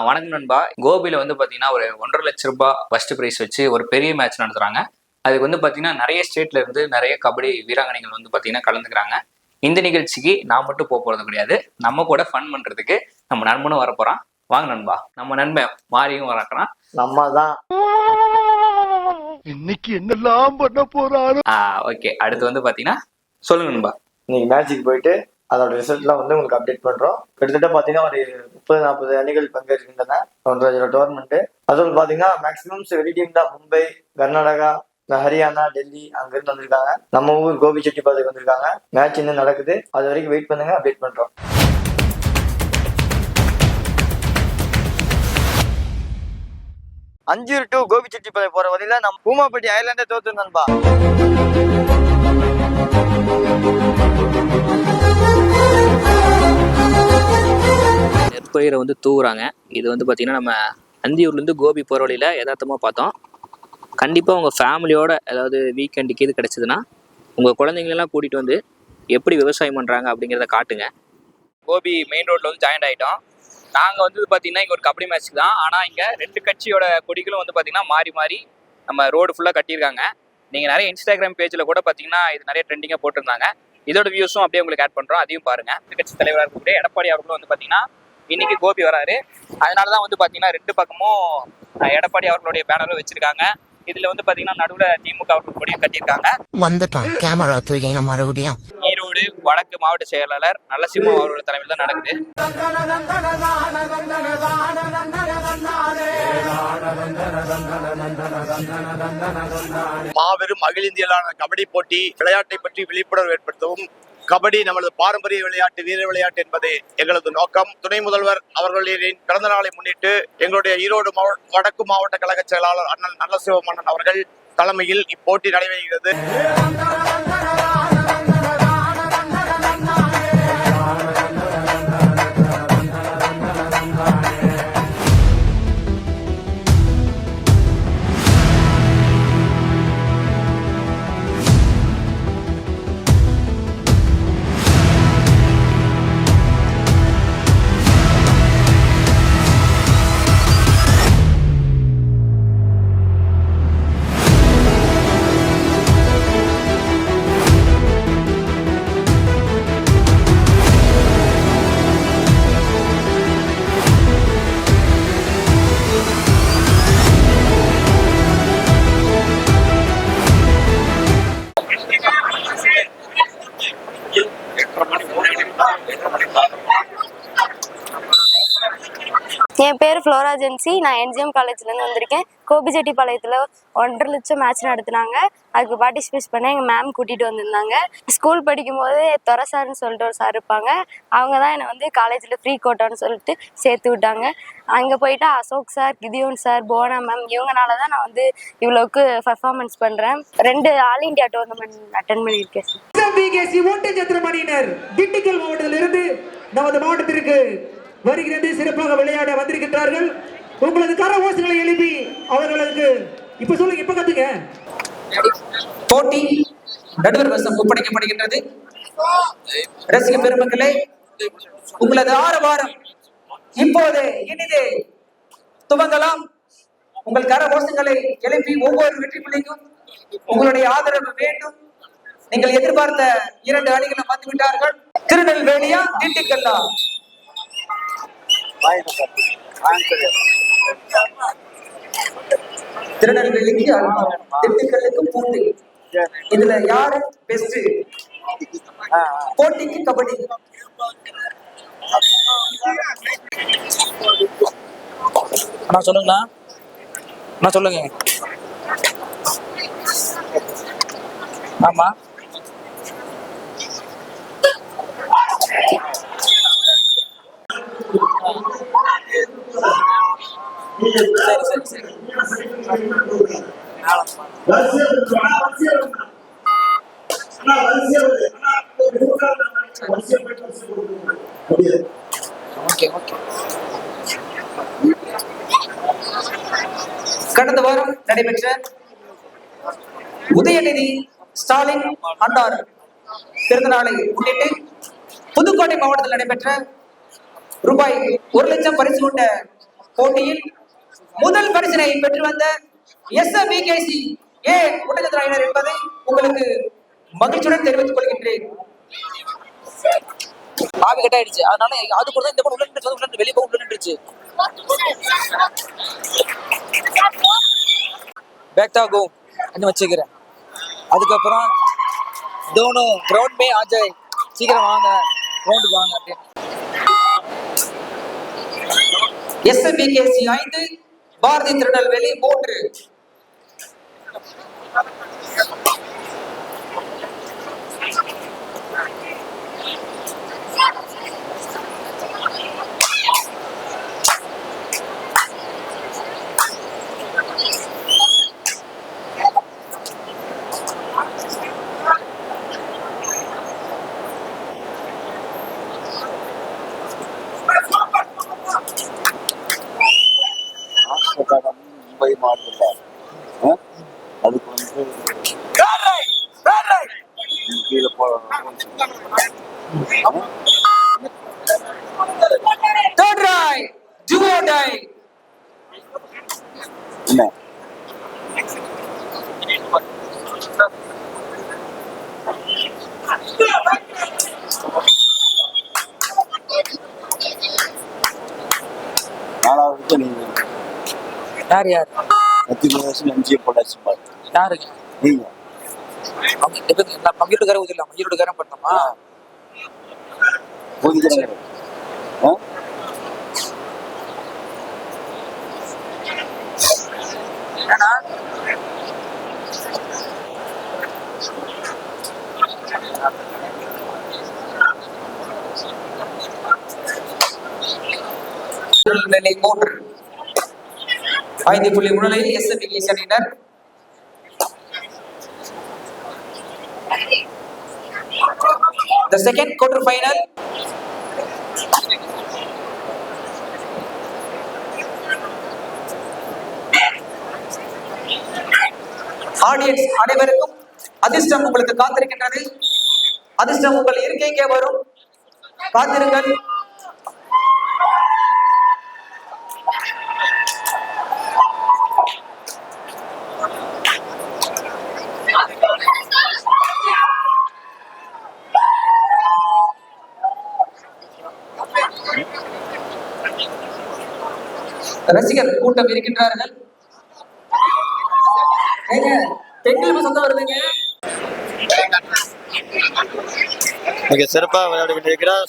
வணக்கம் நண்பா. கோபியில் வந்து பார்த்தீங்கன்னா ஒரு 1.5 லட்ச ரூபாய் ஃபர்ஸ்ட் ப்ரைஸ் வச்சு ஒரு பெரிய மேட்ச் நடத்துறாங்க. அதுக்கு வந்து பார்த்தீங்கன்னா நிறைய ஸ்டேட்ல இருந்து நிறைய கபடி வீராங்கனைகள் வந்து பார்த்தீங்கன்னா கலந்துக்கிறாங்க. இந்த நிகழ்ச்சிக்கு நான் மட்டும் போறது கிடையாது, நம்ம கூட ஃபன் பண்றதுக்கு நம்ம நண்பனும் வரப்போறான். வாங்க நண்பா, நம்ம நண்பன் மாரியும் வரக்கிறான். நம்ம தான் இன்னைக்கு என்னெல்லாம் பண்ண போறாரு. ஓகே, அடுத்து வந்து பார்த்தீங்கன்னா சொல்லுங்க நண்பா. இன்னைக்கு மேட்சுக்கு போயிட்டு அதோட ரிசல்ட்லாம் வந்து உங்களுக்கு அப்டேட் பண்றோம். கிட்டத்தட்ட பாத்தீங்கன்னா ஒரு 30-40 அணிகள் பங்கேற்கின்றன 1.5 டோர்னமெண்ட். அதோட பாத்தீங்கன்னா மேக்ஸிமம் டீம் தான் மும்பை, கர்நாடகா, ஹரியானா, டெல்லி அங்கிருந்து வந்திருக்காங்க. நம்ம ஊர் கோபிச்செட்டிப்பாளையம் வந்திருக்காங்க. மேட்ச் இன்னும் நடக்குது, அது வரைக்கும் வெயிட் பண்ணுங்க, அப்டேட் பண்றோம். 5-2 கோபிச்செட்டிப்பாளையம் போற வழியில நம்ம பூமாப்பட்டி ஐலாண்டே தோத்து நண்பா. நெற்பயிரை வந்து தூவுறாங்க. இது வந்து பார்த்தீங்கன்னா நம்ம அந்தியூர்லேருந்து கோபி போகிற வழியில் யதார்த்தமாக பார்த்தோம். கண்டிப்பாக உங்கள் ஃபேமிலியோட ஏதாவது வீக்கெண்டுக்கு இது கிடச்சிதுன்னா உங்கள் குழந்தைங்களெல்லாம் கூட்டிகிட்டு வந்து எப்படி விவசாயம் பண்ணுறாங்க அப்படிங்கிறத காட்டுங்க. கோபி மெயின் ரோட்டில் வந்து ஜாயின் ஆகிட்டோம். நாங்கள் வந்து பார்த்தீங்கன்னா இங்கே ஒரு கபடி மேட்ச் தான். ஆனால் இங்கே 2 கட்சியோட கொடிகளும் வந்து பார்த்தீங்கன்னா மாறி மாறி நம்ம ரோடு ஃபுல்லாக கட்டியிருக்காங்க. நீங்கள் நிறைய இன்ஸ்டாகிராம் பேஜில் கூட பார்த்தீங்கன்னா இது நிறைய ட்ரெண்டிங்காக போட்டிருந்தாங்க. இதோட வியூஸும் அப்படியே உங்களுக்கு ஆட் பண்ணுறோம், அதையும் பாருங்கள். கட்சி தலைவராக இருக்கக்கூடிய எடப்பாடி அவர்களும் வந்து பார்த்தீங்கன்னா இன்னைக்கு கோபி வராரு. அதனால தான் வந்து பார்த்தீங்கன்னா 2 பக்கமும் எடப்பாடி அவர்களுடைய பேனரும் வச்சிருக்காங்க. இதுல வந்து பாத்தீங்கன்னா நடுவுல திமுக அவர்கள் கொடியும் கட்டியிருக்காங்க. வந்துட்டோம் கேமரா தூக்கிங்க மறுபடியும். ஈரோடு வடக்கு மாவட்ட செயலாளர் நல்லசிம்மம் அவர்களோட தலைமையில் தான் நடக்குது. மாபெரும் அகில இந்தியாவிலான கபடி போட்டி விளையாட்டை பற்றி விழிப்புணர்வு ஏற்படுத்தவும், கபடி நமது பாரம்பரிய விளையாட்டு, வீர விளையாட்டு என்பது எங்களது நோக்கம். துணை முதல்வர் அவர்களின் பிறந்த நாளை முன்னிட்டு எங்களுடைய ஈரோடு வடக்கு மாவட்ட கழக செயலாளர் அண்ணன் நல்லசிவமன்னன் அவர்கள் தலைமையில் இப்போட்டி நடைபெறுகிறது. என் பேர் ஃப்ளோரா ஜென்சி. நான் என்ஜிஎம் காலேஜ்லேருந்து வந்திருக்கேன். கோபிச்செட்டிப்பாளையத்தில் 1.5 லட்சம் மேட்ச் நடத்துனாங்க. அதுக்கு பார்ட்டிசிபேட் பண்ண எங்கள் மேம் கூட்டிகிட்டு வந்திருந்தாங்க. ஸ்கூல் படிக்கும்போது துறை சார்னு சொல்லிட்டு ஒரு சார் இருப்பாங்க. அவங்க தான் என்னை வந்து காலேஜில் ஃப்ரீ கோட்டான்னு சொல்லிட்டு சேர்த்து விட்டாங்க. அங்கே போயிட்டு அசோக் சார், கிதியோன் சார், போனா மேம் இவங்கனால தான் நான் வந்து இவ்வளோக்கு பர்ஃபார்மன்ஸ் பண்ணுறேன். 2 ஆல் இண்டியா டோர்னமெண்ட் அட்டன் பண்ணியிருக்கேன் சார். திண்டுக்கல் மாவட்டத்திலிருந்து நமது மாவட்டத்திற்கு வருகிறது, சிறப்பாக விளையாட வந்திருக்கின்றார்கள். உங்களது கரகோஷங்களை எழுப்பி அவர்களுக்கு இப்ப சொல்லுங்க, இப்ப கத்துங்க. போட்டி நடுவர் வசம் ஒப்படைக்கப்படுகின்றது. ரசிக பெருமக்களே, உங்களது ஆரவாரம் இப்போது இனிதே துவங்கலாம். உங்கள் கரகோஷங்களை எழுப்பி ஒவ்வொரு வெற்றி புள்ளிக்கும் உங்களுடைய ஆதரவு வேண்டும். நீங்கள் எதிர்பார்த்த 2 அணிகளும் வந்துவிட்டார்கள். திருநெல்வேலியா, திண்டுக்கல்லா? திருநெல்வேலிக்கு திண்டுக்கல்லுக்கு போட்டி. இதுல யாரு பெஸ்ட்? போட்டிக்கு கபடி. அண்ணா சொல்லுங்களா? அண்ணா சொல்லுங்க. ஆமா, சரி சரி சரி. கடந்த வாரம் நடைபெற்ற உதயநிதி ஸ்டாலின் அன்னார் பிறந்த நாளை முன்னிட்டு புதுக்கோட்டை மாவட்டத்தில் நடைபெற்ற ரூபாய் 1 லட்சம் பரிசு கொண்ட போட்டியில் முதல் பரிசினை பெற்று வந்த SMVKC ஏ ஒட்டச்சத்திராயினர் என்பதை உங்களுக்கு மகிழ்ச்சியுடன் தெரிவித்துக் கொள்கின்றேன். ஆவி கட் ஆயிடுச்சு, அதனால அது கூட இந்த கூட உள்ள வெளியே போக உள்ள நின்றுச்சு. பேக்டா கோ என்ன வச்சுக்கிறேன். அதுக்கப்புறம் தோனோ கிரவுண்ட் மே அஜய் சீக்கிரம் வாங்க கிரவுண்டுக்கு வாங்க அப்படின்னு. SMVKC 5 பாரதி திருநெல்வேலி 3. மும்பை மாவட்டத்தில் அதுக்கு வந்து கீழே Third right, do or die. என்ன நாலாவது நீங்க யார் யார் மத்திய பிரதேசம் எம்ஜிஎம் பொள்ளாச்சி பார்த்து யாருங்க நீங்க கம்ப்யூட்டர்காரன் ஊதிடலாம். கம்ப்யூட்டர்காரன் பண்ணோமா ஊதிக்கிறாங்க. ஏன்னா நிலை 3 5 புள்ளி முன்னிலையில் SMVKC அணியினர். The second quarter final. Audience அனைவருக்கும் அதிர்ஷ்டம் உங்களுக்கு காத்திருக்கின்றது. அதிர்ஷ்டம் உங்கள் இருக்கைக்கே வரும், காத்திருங்கள். ரசிகர் கூட்டம் இருக்கின்றார்கள். பெண்கள் சொந்தம் வருதுங்க. மிக சிறப்பாக விளையாடி கொண்டிருக்கிறார்.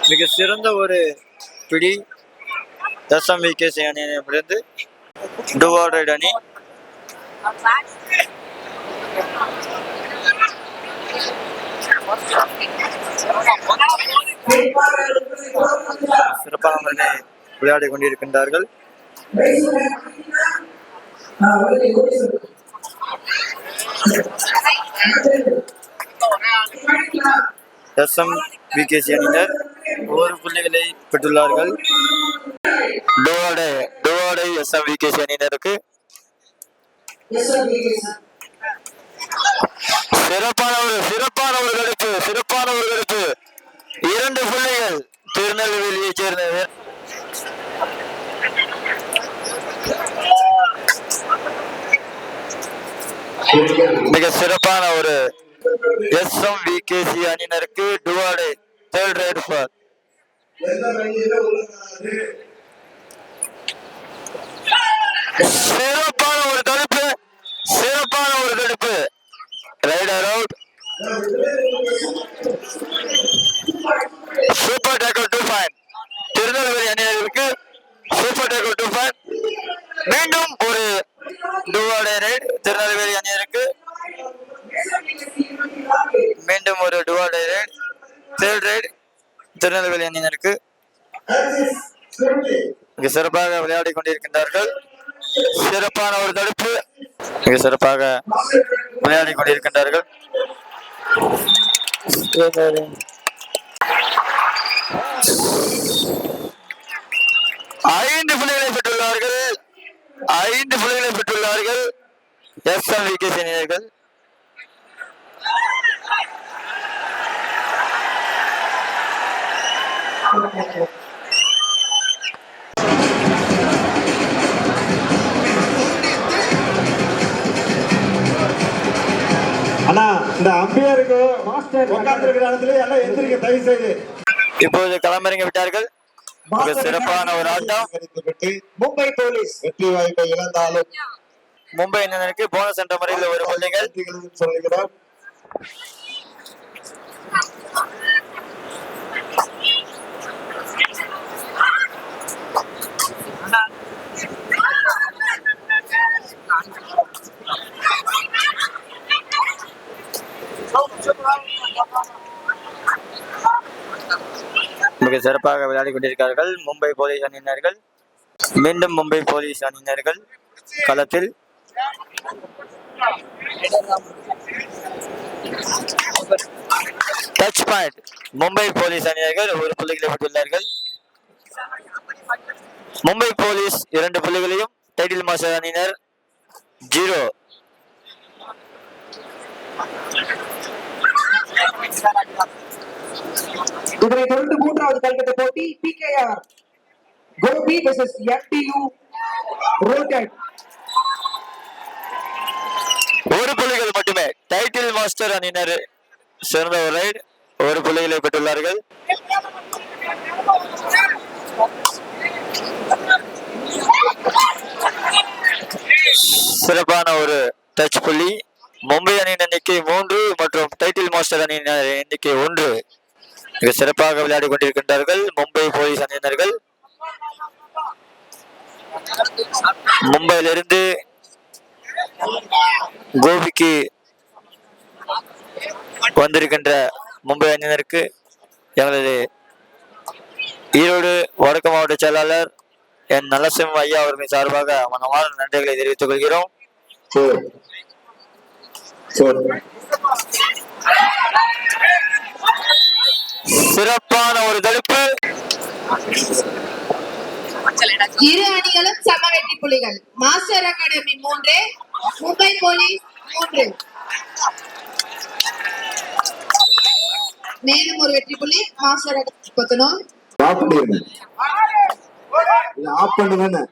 மிக சிறந்த ஒரு பிடி SMVKC அணியிடமிருந்து டுவார்ட் அணி. சிறப்பான முறையில் விளையாடி கொண்டிருக்கின்றார்கள். SMVKC அணியினர் 1 புள்ளிகளை பெற்றுள்ளார்கள். டுவார்ட் SMVKC அணியினருக்கு சிறப்பான ஒரு கடுப்பு 2 புள்ளிகள் திருநெல்வேலியை சேர்ந்தவர். மிக சிறப்பான ஒரு SMVKC அணியினருக்கு டுவார்ட் தேர்ட் ரைட் ஃபார். சிறப்பான ஒரு தடுப்பு raider out. Super tackle 2 point Tirunelveli அணியினருக்கு. Super tackle 2 point. மீண்டும் ஒரு டுவார்ட் ரைட் திருநெல்வேலி அணியினருக்கு. மீண்டும் ஒரு டுவார்ட் ரைட் தேர்ட் ரைட் திருநெல்வேலி அணியினருக்கு. மிக சிறப்பாக விளையாடி கொண்டிருக்கின்றார்கள். சிறப்பான ஒரு தடுப்பு. மிக சிறப்பாக விளையாடி கொண்டிருக்கின்றார்கள். 5 புள்ளிகளை பெற்றுள்ளார்கள் SMVKC அணியினர்கள். இந்த அம்பியருக்கு மாஸ்டர் உட்கார்ந்திருக்கிற இடத்துல எல்லாம் எந்திரிக்க தயவு செய்து. இப்போது களமிறங்கி விட்டார்கள். ஒரு சிறப்பான ஒரு ஆட்டம். மும்பை போலீஸ் வெற்றி வாய்ப்பை இழந்தாலும் மும்பை அணியினருக்கு போனஸ் என்ற முறையில் ஒரு புள்ளிகள் சொல்லுகிறோம். மிக சிறப்பாக விளையாடி கொண்டிருக்கிறார்கள் மும்பை போலீஸ் அணியினர்கள். மீண்டும் மும்பை போலீஸ் அணியினர்கள் களத்தில். டச் பாயிண்ட் மும்பை போலீஸ் அணியினர்கள் ஒரு புள்ளிகளை பெற்றுள்ளார்கள். மும்பை போலீஸ் 2 புள்ளிகளையும் டைட்டில் மாஸ்டர் அணியினர் 0. இதனை தொடர்ந்து 3வது கல்கட்ட போட்டி PKR கோபி vs MTU ரோட்டட். ஒரு புள்ளிகள் மட்டுமே. டைட்டில் மாஸ்டர் அணியினர் சிறந்த ஒரு ரைட், ஒரு புள்ளிகளை பெற்றுள்ளார்கள். சிறப்பான ஒரு டச் புள்ளி. மும்பை அணியின் எண்ணிக்கை 3 மற்றும் டைட்டில் மாஸ்டர் அணியினர் எண்ணிக்கை 1. மிக சிறப்பாக விளையாடி கொண்டிருக்கின்றார்கள் மும்பை போலீஸ் அணியினர்கள். மும்பையிலிருந்து கோபிக்கு வந்திருக்கின்ற மும்பை அணியினருக்கு எங்களது ஈரோடு வடக்கு மாவட்ட செயலாளர் என் நலசிம் ஐயா அவர்களின் சார்பாக மனமான நன்றிகளை தெரிவித்துக் கொள்கிறோம். சிறப்பான ஒரு தடுப்பு. இரு அணிகளும் சம வெற்றி புள்ளிகள். Master academy 3, Mumbai police 3. மேலும் ஒரு வெற்றி புள்ளி மாஸ்டர் அகாடமி கொத்தனூர். ஆஃப் பண்ணுங்க.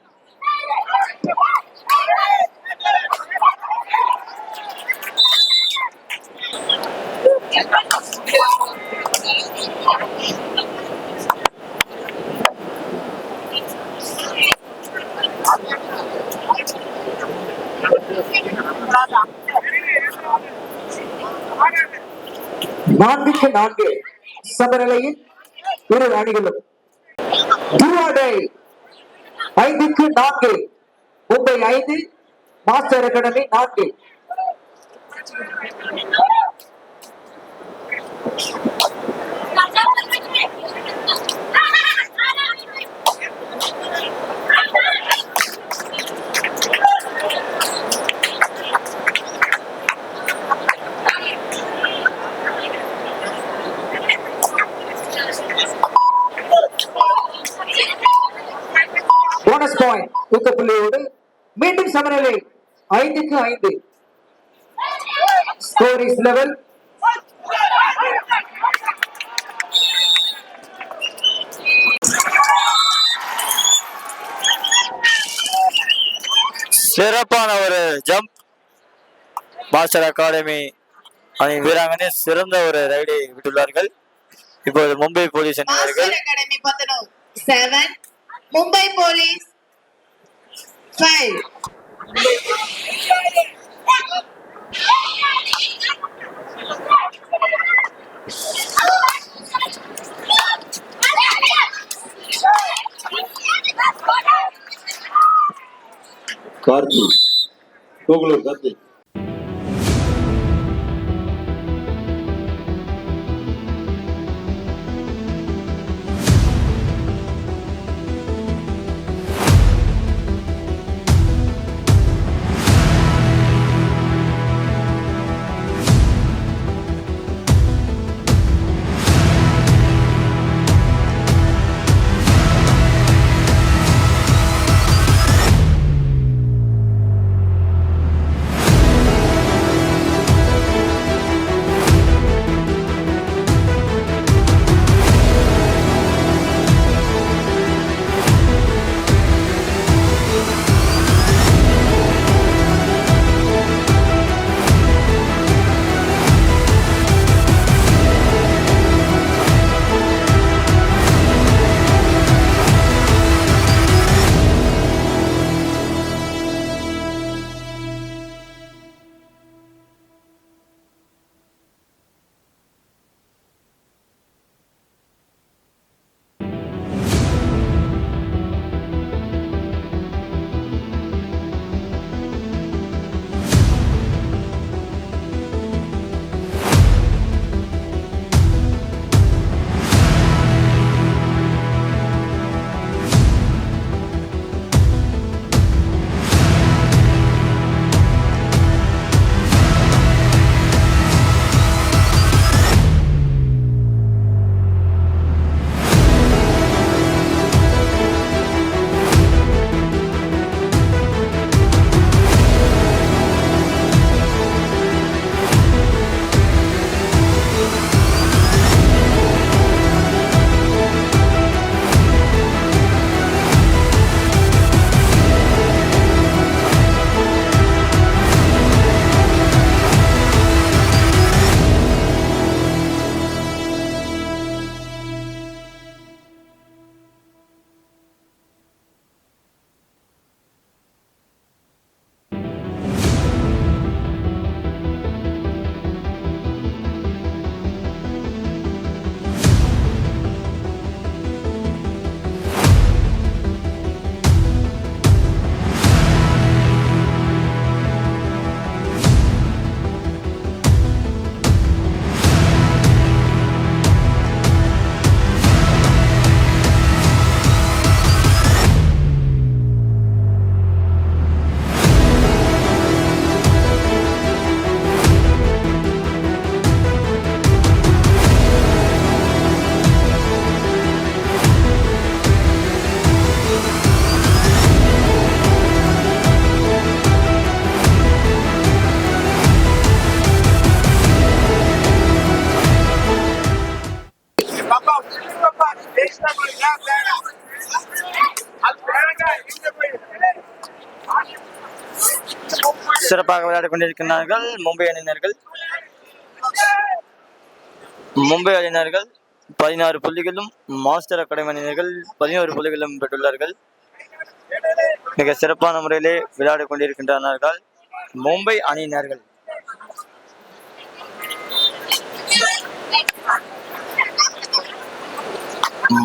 நான்குக்கு 4 சமநிலையில் இரு அணிகளும். 5க்கு 4 Mumbai 5 master academy 4. Bonus point ஊக்க புள்ளியோடு மீண்டும் சமநிலை 5க்கு 5. Score is level. சிறப்பான ஒரு ஜம்ப். மாஸ்டர் அகாடமி அணி வீராங்கனை சிறந்த ஒரு ரைடை விட்டுள்ளார்கள். இப்போது மும்பை போலீஸ் அணியினர்கள் master academy Kothanur 7, Mumbai police 5. Karthi Gokulur Karthi சிறப்பாக விளையாடி கொண்டிருக்கிறார்கள் மும்பை அணியினர்கள் 16 புள்ளிகளும் மாஸ்டர் அகாடமி அணியினர்கள் 11 புள்ளிகளும் பெற்றுள்ளார்கள். மிக சிறப்பான முறையிலே விளையாடி கொண்டிருக்கின்றனர் மும்பை அணியினர்கள்.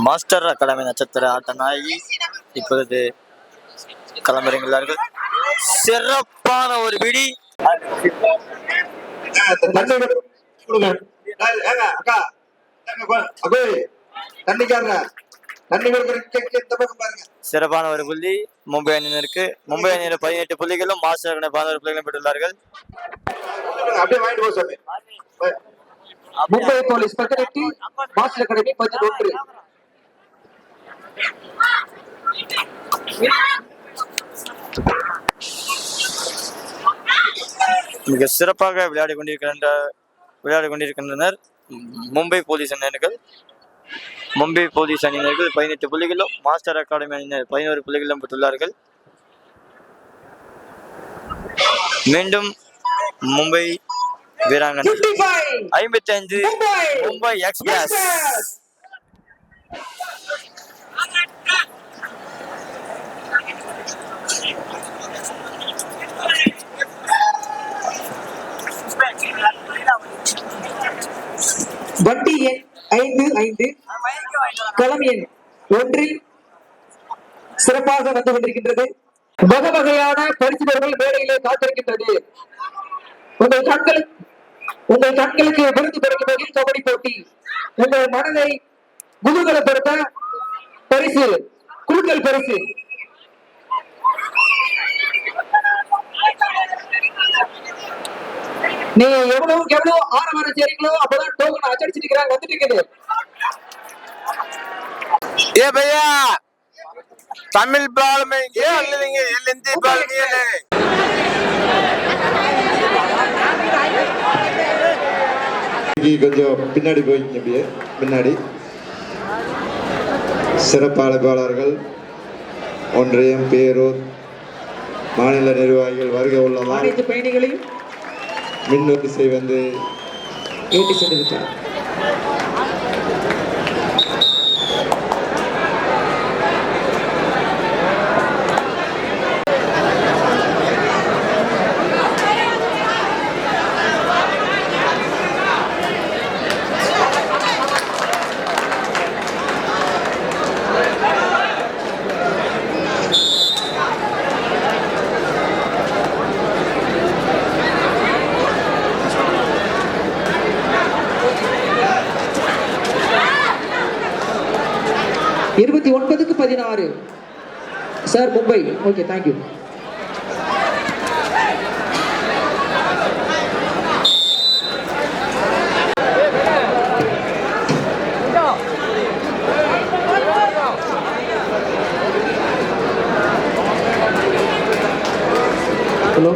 மாஸ்டர் அகாடமி நட்சத்திர ஆட்ட நாயகி இப்பொழுது களமிறங்குகிறார்கள். சிறப்பான ஒரு விடி. சிறப்பான ஒரு புள்ளி மும்பை அணியினருக்கு. மும்பை அணியினர் 18 புள்ளிகளும் மாஸ்டர் அகாடமி 11 புள்ளிகளும் பெற்றுள்ளார்கள். Mumbai police 18, master academy 11. மிக சிறப்பாக விளையாடி கொண்டிருக்கின்றனர் மும்பை போலீஸ் அணியினர்கள். மும்பை போலீஸ் அணியினர்கள் 18 புள்ளிகளும் மாஸ்டர் அகாடமி அணியினர் 11 புள்ளிகளும் பெற்றுள்ளார்கள். மீண்டும் மும்பை வீராங்கனை 55 மும்பை எக்ஸ்பிரஸ். வண்டி எண் 55 களம் எண் 1 சிறப்பாக வந்து கொண்டிருக்கின்றது. வகை வகையான பரிசுகள் மேடையிலே காத்திருக்கின்றது. உங்கள் கண்களுக்கு விருது பெறும் வகையில் கபடி போட்டி. உங்கள் மனதை குதூகலப்படுத்த பரிசு, குழுக்கள் பரிசு. நீ எவ்வளவு ஆரவாரம் செய்றீங்களோ அப்பதான் டோக்கன் அச்சடிச்சிருக்கிறாங்க வந்துட்டு இருக்குது. ஏ பையா தமிழ் பால் में ये लेंगे ये हिंदी बाल नहीं ले. கொஞ்சம் பின்னாடி போய்ங்க. அப்படியே பின்னாடி சிறப்பு அழைப்பாளர்கள், ஒன்றியம், பேரூர் மாநில நிர்வாகிகள் வருகை உள்ளதா அனைத்து பயணிகளையும் மின்வரிசை வந்து ஏற்றி சென்றிருக்கிறார். Okay, 29-16 sir Mumbai. Okay, thank you. Hello,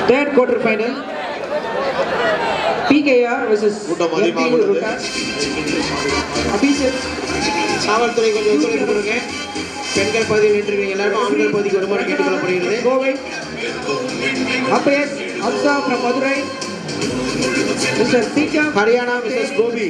third quarter final PKR versus Abhishek. காவல்துறை கொஞ்சம் ஒத்துழைப்பு கொடுங்க. பெண்கள் பகுதியில் நின்றுங்க எல்லாரும் ஆண்கள் பகுதிக்கு வருமானம் கேட்டுக்கொள்ளப்படுகிறது. Kovai umpires Hamza from Madurai, Mr. Sika Haryana Mrs Gopi.